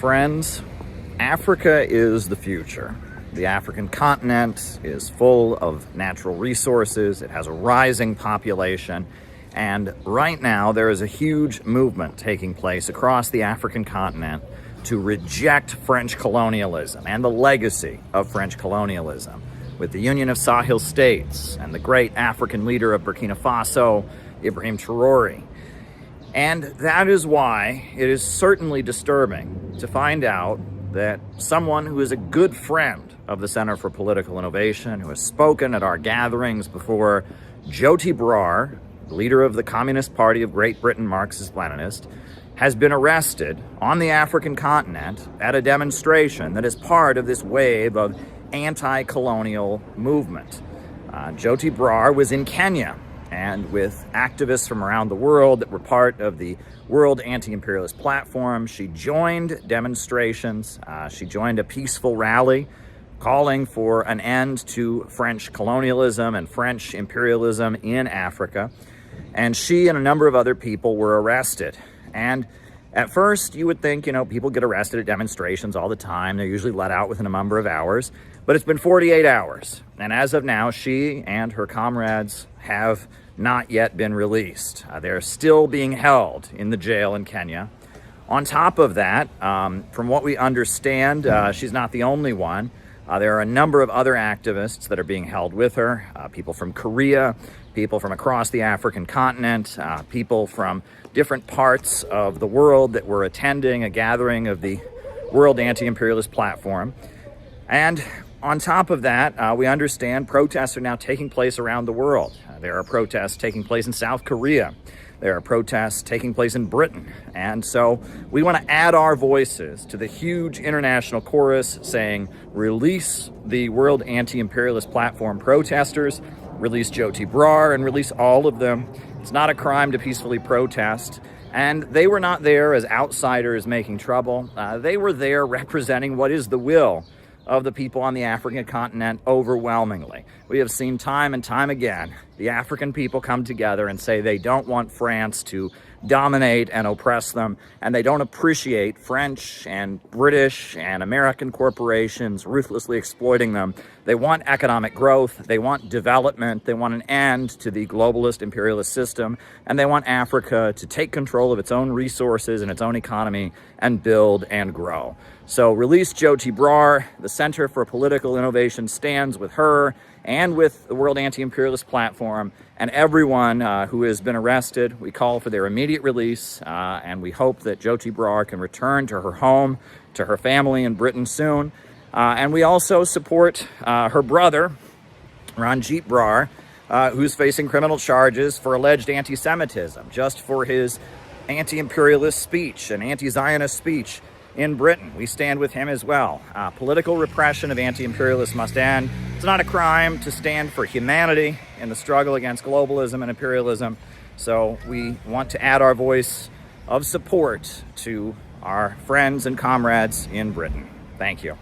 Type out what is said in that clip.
Friends, Africa is the future. The African continent is full of natural resources. It has a rising population. And right now, there is a huge movement taking place across the African continent to reject French colonialism and the legacy of French colonialism, with the Union of Sahel States and the great African leader of Burkina Faso, Ibrahim Traore. And that is why it is certainly disturbing to find out that someone who is a good friend of the Center for Political Innovation, who has spoken at our gatherings before, Joti Brar, leader of the Communist Party of Great Britain, Marxist-Leninist, has been arrested on the African continent at a demonstration that is part of this wave of anti-colonial movement. Joti Brar was in Kenya, and with activists from around the world that were part of the World Anti-Imperialist platform, she joined demonstrations. She joined a peaceful rally calling for an end to French colonialism and French imperialism in Africa. And she and a number of other people were arrested. And at first, you would think, people get arrested at demonstrations all the time. They're usually let out within a number of hours. But it's been 48 hours. And as of now, she and her comrades have not yet been released. They're still being held in the jail in Kenya. On top of that, from what we understand, she's not the only one. There are a number of other activists that are being held with her, people from Korea, people from across the African continent, people from different parts of the world that were attending a gathering of the World Anti-Imperialist platform. And on top of that, we understand protests are now taking place around the world. There are protests taking place in South Korea. There are protests taking place in Britain. And so we want to add our voices to the huge international chorus saying, release the World Anti-Imperialist platform protesters, release Joti Brar, and release all of them. It's not a crime to peacefully protest. And they were not there as outsiders making trouble. They were there representing what is the will of the people on the African continent overwhelmingly. We have seen time and time again the African people come together and say they don't want France to dominate and oppress them, and they don't appreciate French and British and American corporations ruthlessly exploiting them. They want economic growth, they want development, they want an end to the globalist imperialist system, and they want Africa to take control of its own resources and its own economy and build and grow. So release Joti Brar. The Center for Political Innovation stands with her and with the World Anti-Imperialist platform and everyone who has been arrested. We call for their immediate release, and we hope that Joti Brar can return to her home, to her family in Britain soon. And we also support her brother, Ranjit Brar, who's facing criminal charges for alleged anti-Semitism, just for his anti-imperialist speech and anti-Zionist speech in Britain. We stand with him as well. Political repression of anti-imperialists must end. It's not a crime to stand for humanity in the struggle against globalism and imperialism. So we want to add our voice of support to our friends and comrades in Britain. Thank you.